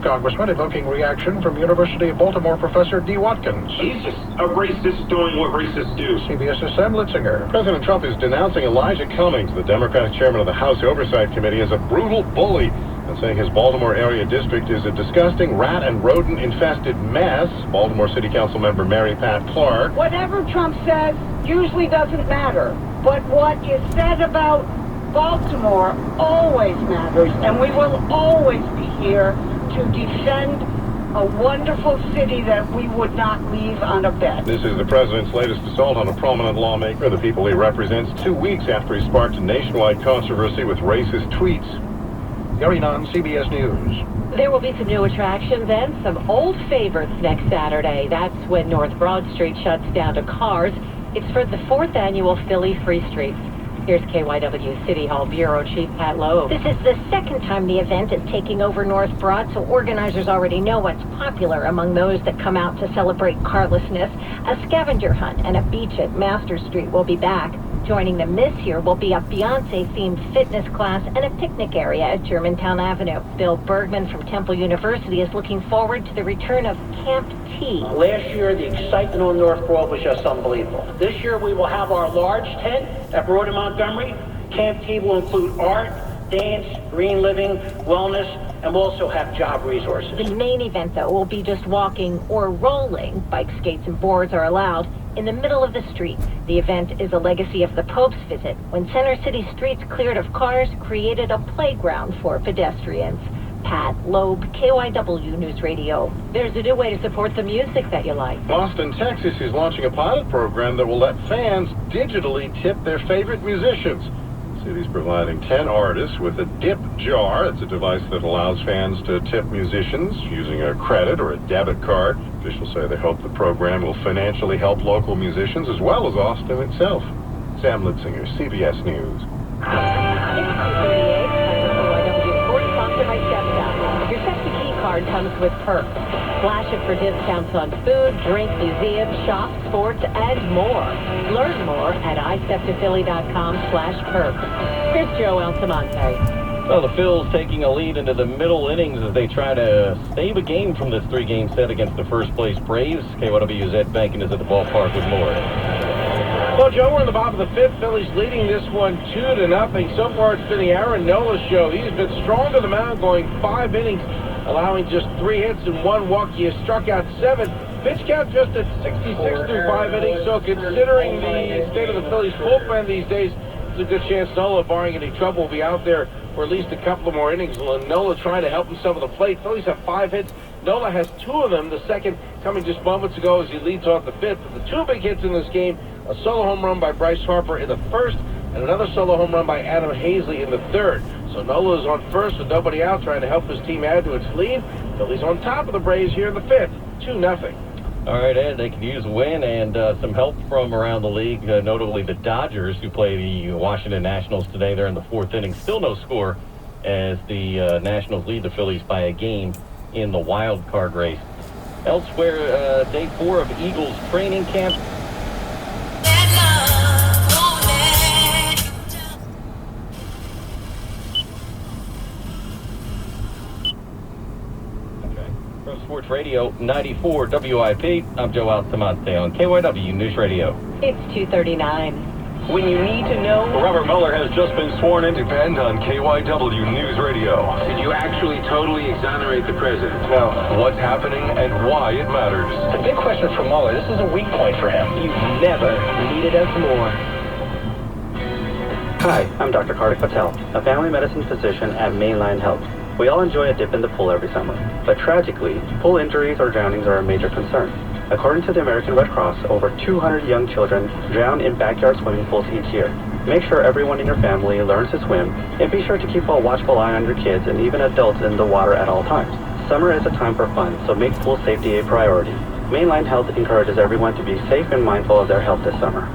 Congressman, evoking reaction from University of Baltimore professor D. Watkins. He's just a racist doing what racists do. CBS's Sam Litzinger. President Trump is denouncing Elijah Cummings, the Democratic chairman of the House Oversight Committee, as a brutal bully and saying his Baltimore area district is a disgusting rat and rodent-infested mess. Baltimore City Council member Mary Pat Clark. Whatever Trump says usually doesn't matter, but what is said about Baltimore always matters, and we will always be here to defend a wonderful city that we would not leave on a bet. This is the president's latest assault on a prominent lawmaker, the people he represents, 2 weeks after he sparked a nationwide controversy with racist tweets. Gary Nunn, CBS News. There will be some new attractions and some old favorites next Saturday. That's when North Broad Street shuts down to cars. It's for the 4th annual Philly Free Streets. Here's KYW City Hall Bureau Chief Pat Loeb. This is the second time the event is taking over North Broad, so organizers already know what's popular among those that come out to celebrate carlessness. A scavenger hunt and a beach at Master Street will be back. Joining them this year will be a Beyonce-themed fitness class and a picnic area at Germantown Avenue. Bill Bergman from Temple University is looking forward to the return of Camp T. Last year, the excitement on North Broad was just unbelievable. This year, we will have our large tent at Broad and Montgomery. Camp T will include art, dance, green living, wellness, and we'll also have job resources. The main event, though, will be just walking or rolling. Bike, skates, and boards are allowed in the middle of the street. The event is a legacy of the Pope's visit, when Center City streets cleared of cars created a playground for pedestrians. Pat Loeb, KYW News Radio. There's a new way to support the music that you like. Austin, Texas is launching a pilot program that will let fans digitally tip their favorite musicians. The city's providing 10 artists with a dip jar. It's a device that allows fans to tip musicians using a credit or a debit card. Officials say they hope the program will financially help local musicians as well as Austin itself. Sam Litzinger, CBS News. Your Sexy Key card comes with perks. Flash it for discounts on food, drink, museums, shops, sports, and more. Learn more at isteptophilly.com/perks. Here's Joe Altamonte. Well, the Phils taking a lead into the middle innings as they try to save a game from this 3-game set against the first-place Braves. KYW's Ed Bankin is at the ballpark with more. Well, Joe, we're in the bottom of the 5th. Phillies leading this one 2-0. So far, it's been the Aaron Nola show. He's been strong to the mound, going 5 innings, allowing just 3 hits and 1 walk. He has struck out 7. Pitch count just at 66 through 5 innings. So considering the state of the Phillies bullpen these days, it's a good chance Nola, barring any trouble, will be out there for at least a couple of more innings. Nola trying to help himself at the plate. Phillies have 5 hits. Nola has 2 of them, the second coming just moments ago as he leads off the 5th. But the 2 big hits in this game, a solo home run by Bryce Harper in the 1st and another solo home run by Adam Hazley in the 3rd. So Nola is on 1st with nobody out, trying to help his team add to its lead. Phillies on top of the Braves here in the 5th, 2-0. All right, Ed, they can use a win and some help from around the league, notably the Dodgers, who play the Washington Nationals today. They're in the 4th inning. Still no score as the Nationals lead the Phillies by a game in the wild card race. Elsewhere, day 4 of Eagles training camp. Sports Radio 94 WIP. I'm Joe Altamonte on KYW News Radio. It's 2:39. When you need to know, Robert Mueller has just been sworn in. Depend on KYW News Radio. Did you actually totally exonerate the president? Now, what's happening and why it matters. The big question for Mueller, this is a weak point for him. You've never needed us more. Hi, I'm Dr. Kartik Patel, a family medicine physician at Mainline Health. We all enjoy a dip in the pool every summer, but tragically, pool injuries or drownings are a major concern. According to the American Red Cross, over 200 young children drown in backyard swimming pools each year. Make sure everyone in your family learns to swim, and be sure to keep a watchful eye on your kids and even adults in the water at all times. Summer is a time for fun, so make pool safety a priority. Mainline Health encourages everyone to be safe and mindful of their health this summer.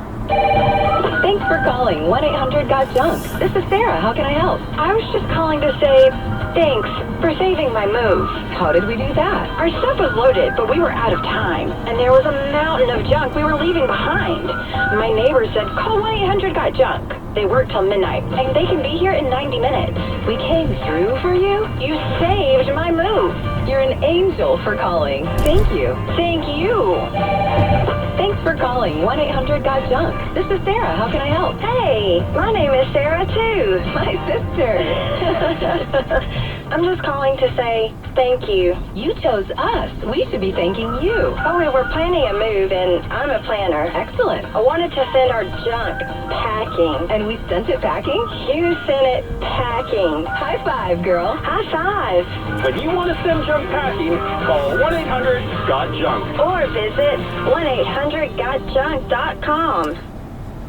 Thanks for calling 1-800-GOT-JUNK. This is Sarah. How can I help? I was just calling to say thanks for saving my move. How did we do that? Our stuff was loaded, but we were out of time, and there was a mountain of junk we were leaving behind. My neighbor said, call 1-800-GOT-JUNK. They work till midnight, and they can be here in 90 minutes. We came through for you? You saved my move. You're an angel for calling. Thank you. Thank you. Thanks for calling 1-800-GOT-JUNK. This is Sarah. How can I help? Hey, my name is Sarah, too. My sister. I'm just calling to say thank you. You chose us. We should be thanking you. Oh, we were planning a move, and I'm a planner. Excellent. I wanted to send our junk packing. And we sent it packing? You sent it packing. High five, girl. High five. When you want to send junk packing, call 1-800-GOT-JUNK. Or visit 1-800-GOTJUNK.com.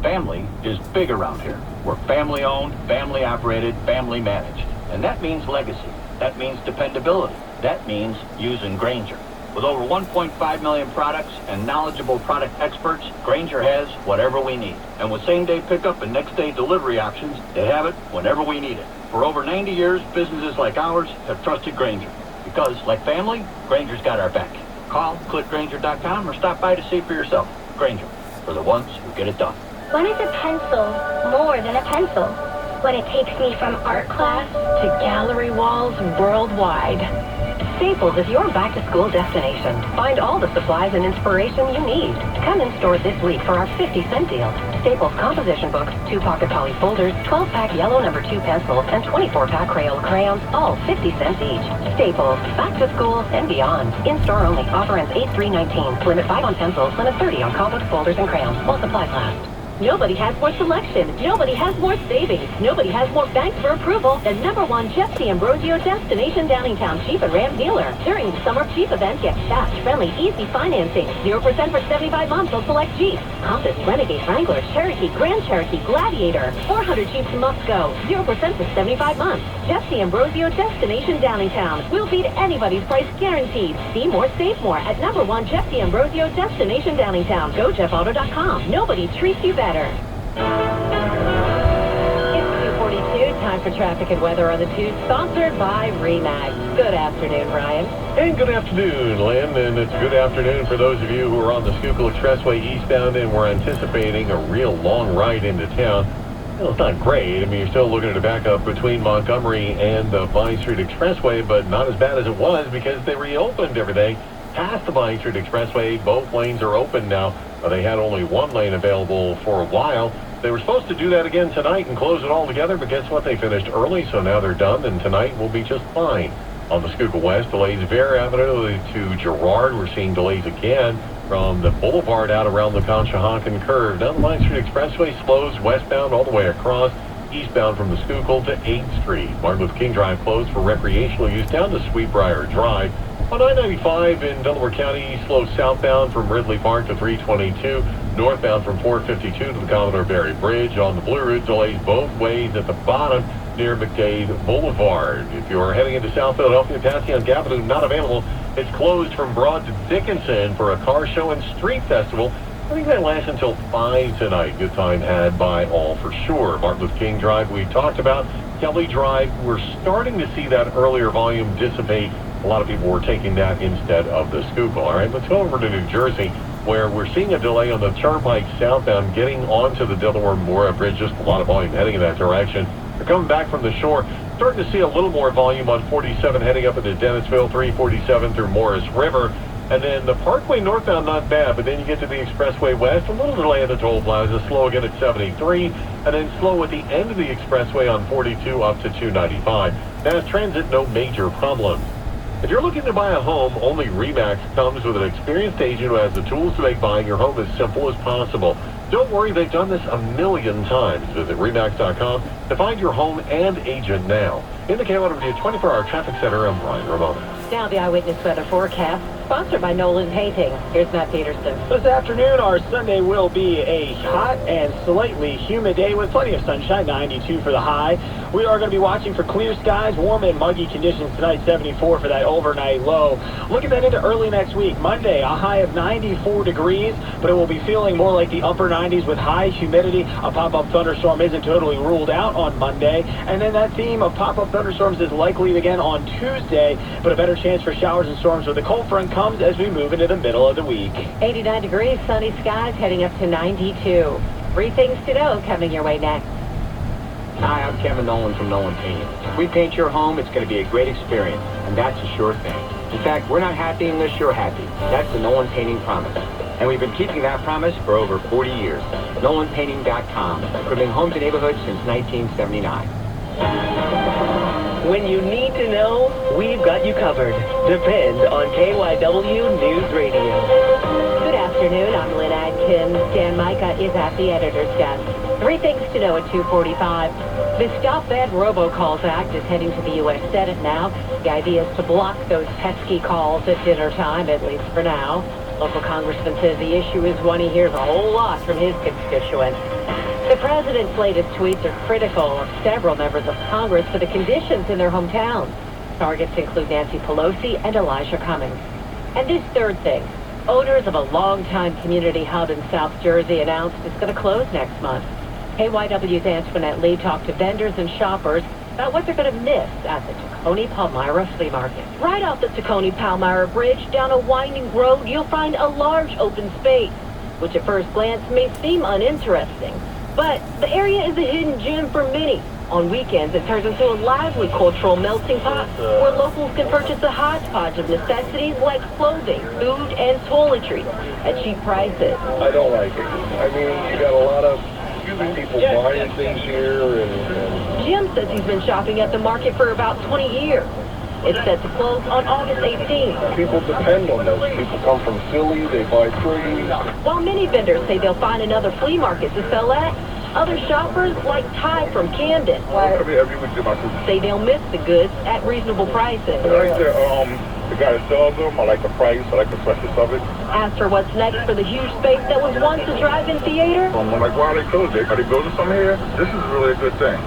Family is big around here. We're family owned, family operated, family managed. And that means legacy. That means dependability. That means using Grainger. With over 1.5 million products and knowledgeable product experts, Grainger has whatever we need. And with same-day pickup and next-day delivery options, they have it whenever we need it. For over 90 years, businesses like ours have trusted Grainger. Because, like family, Grainger's got our back. Call, click Grainger.com, or stop by to see for yourself. Grainger, for the ones who get it done. When is a pencil more than a pencil? When it takes me from art class To gallery walls worldwide. Staples is your back-to-school destination. Find all the supplies and inspiration you need. Come in store this week for our 50-cent deal. Staples composition books, 2-pocket poly folders, 12-pack yellow No. 2 pencils, and 24-pack Crayola crayons, all 50 cents each. Staples, back to school and beyond. In-store only. Offer ends 8/3/19. Limit 5 on pencils, limit 30 on comic folders and crayons, while supplies last. Nobody has more selection. Nobody has more savings. Nobody has more banks for approval than #1 Jeff C. Ambrosio Destination Downingtown Jeep and Ram dealer. During the summer Jeep event, get fast, friendly, easy financing. 0% for 75 months on select Jeeps. Compass, Renegade, Wrangler, Cherokee, Grand Cherokee, Gladiator. 400 Jeeps must go. 0% for 75 months. Jeff C. Ambrosio Destination Downingtown. We'll beat anybody's price guaranteed. See more, save more at #1 Jeff C. Ambrosio Destination Downingtown. Go JeffAuto.com. Nobody treats you better. It's 2:42. Time for traffic and weather on the 2, sponsored by RE/MAX. Good afternoon, Brian. And good afternoon, Lynn, and it's good afternoon for those of you who are on the Schuylkill Expressway eastbound and we're anticipating a real long ride into town. Well, it's not great. I mean, you're still looking at a backup between Montgomery and the Vine Street Expressway, but not as bad as it was because they reopened everything past the Vine Street Expressway. Both lanes are open now. They had only one lane available for a while. They were supposed to do that again tonight and close it all together, but guess what? They finished early, so now they're done, and tonight will be just fine. On the Schuylkill West, delays Vera Avenue to Girard. We're seeing delays again from the boulevard out around the Conshohocken curve. Now the Vine Street Expressway slows westbound all the way across, eastbound from the Schuylkill to 8th Street. Martin Luther King Drive closed for recreational use down to Sweetbriar Drive. On I-95 in Delaware County, slow southbound from Ridley Park to 322, northbound from 452 to the Commodore Barry Bridge. On the Blue Route, delays both ways at the bottom near McDade Boulevard. If you're heading into South Philadelphia, Passy on Gavin, not available. It's closed from Broad to Dickinson for a car show and street festival. I think that lasts until 5 tonight. Good time had by all for sure. Martin Luther King Drive we talked about. Kelly Drive, we're starting to see that earlier volume dissipate. A lot of people were taking that instead of the Schuylkill. All right, let's go over to New Jersey, where we're seeing a delay on the Turnpike southbound getting onto the Delaware-Mora Bridge. Just a lot of volume heading in that direction. They're coming back from the shore. Starting to see a little more volume on 47 heading up into Dennisville, 347 through Morris River. And then the Parkway northbound, not bad, but then you get to the Expressway west, a little delay at the toll plaza, slow again at 73, and then slow at the end of the Expressway on 42 up to 295. Mass transit, no major problems. If you're looking to buy a home, only RE/MAX comes with an experienced agent who has the tools to make buying your home as simple as possible. Don't worry, they've done this a million times. Visit RE/MAX.com to find your home and agent now. In the KYW 24-hour traffic center, I'm Brian Ramona. Now the Eyewitness Weather Forecast, sponsored by Nolan Painting. Here's Matt Peterson. This afternoon, our Sunday will be a hot and slightly humid day with plenty of sunshine, 92 for the high. We are going to be watching for clear skies, warm and muggy conditions tonight, 74 for that overnight low. Looking then into early next week, Monday, a high of 94 degrees, but it will be feeling more like the upper 90s with high humidity. A pop-up thunderstorm isn't totally ruled out on Monday. And then that theme of pop-up thunderstorms is likely again on Tuesday, but a better chance for showers and storms with the cold front comes as we move into the middle of the week. 89 degrees, sunny skies, heading up to 92. 3 things to know coming your way next. Hi, I'm Kevin Nolan from Nolan Painting. If we paint your home, it's going to be a great experience, and that's a sure thing. In fact, we're not happy unless you're happy. That's the Nolan Painting promise. And we've been keeping that promise for over 40 years. NolanPainting.com, improving homes and neighborhoods since 1979. When you need to know, we've got you covered. Depend on KYW News Radio. Good afternoon, I'm Lynn Adkins. Dan Micah is at the editor's desk. 3 things to know at 2:45. The Stop Bad Robocalls Act is heading to the U.S. Senate now. The idea is to block those pesky calls at dinner time, at least for now. Local congressman says the issue is one he hears a whole lot from his constituents. The president's latest tweets are critical of several members of Congress for the conditions in their hometowns. Targets include Nancy Pelosi and Elijah Cummings. And this third thing, owners of a longtime community hub in South Jersey announced it's going to close next month. KYW's Antoinette Lee talked to vendors and shoppers about what they're going to miss at the Tacony-Palmyra Flea Market. Right off the Tacony-Palmyra Bridge, down a winding road, you'll find a large open space, which at first glance may seem uninteresting. But the area is a hidden gem for many. On weekends, it turns into a lively cultural melting pot where locals can purchase a hodgepodge of necessities like clothing, food, and toiletries at cheap prices. I don't like it. I mean, you got a lot of people buying things here and Jim says he's been shopping at the market for about 20 years. It's set to close on August 18th. people depend on those. People come from Philly, they buy trees. While many vendors say they'll find another flea market to sell at, other shoppers, like Ty from Camden, say they'll miss the goods at reasonable prices. I like the guy that sells them. I like the price. I like the freshness of it. As for what's next for the huge space that was once a drive-in theater, I'm like, why are they closed? Are they building something here? This is really a good thing.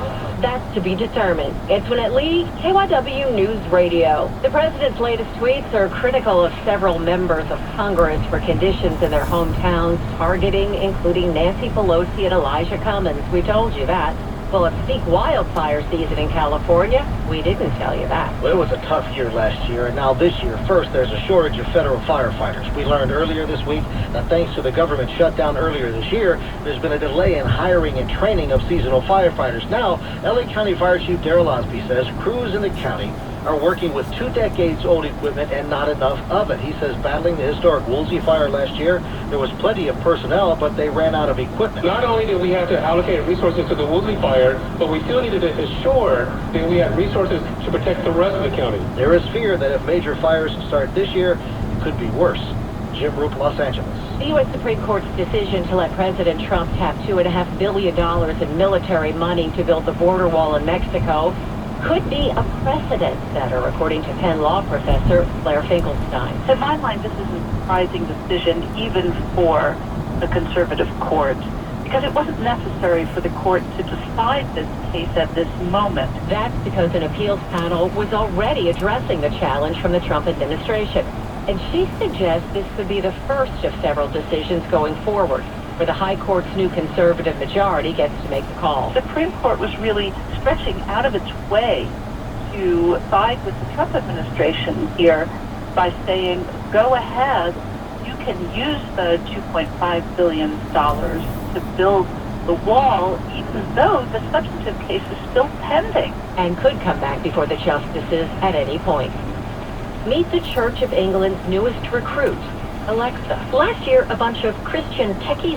that's to be determined. Antoinette Lee, KYW News Radio. The president's latest tweets are critical of several members of Congress for conditions in their hometowns, targeting including Nancy Pelosi and Elijah Cummings. We told you that. Well, it's peak wildfire season in California. We didn't tell you that. Well, it was a tough year last year, and now this year, first, there's a shortage of federal firefighters. We learned earlier this week that thanks to the government shutdown earlier this year, there's been a delay in hiring and training of seasonal firefighters. Now, LA County Fire Chief Darrell Osby says crews in the county are working with 2 decades-old equipment and not enough of it. He says battling the historic Woolsey fire last year, there was plenty of personnel, but they ran out of equipment. Not only did we have to allocate resources to the Woolsey fire, but we still needed to assure that we had resources to protect the rest of the county. There is fear that if major fires start this year, it could be worse. Jim Roop, Los Angeles. The U.S. Supreme Court's decision to let President Trump have $2.5 billion in military money to build the border wall in Mexico could be a precedent setter, according to Penn Law professor Claire Finkelstein. In my mind, this is a surprising decision even for a conservative court, because it wasn't necessary for the court to decide this case at this moment. That's because an appeals panel was already addressing the challenge from the Trump administration. And she suggests this could be the first of several decisions going forward, where the High Court's new conservative majority gets to make the call. The Supreme Court was really stretching out of its way to side with the Trump administration here by saying, go ahead, you can use the $2.5 billion to build the wall, even though the substantive case is still pending. And could come back before the justices at any point. Meet the Church of England's newest recruit, Alexa. last year, a bunch of Christian techies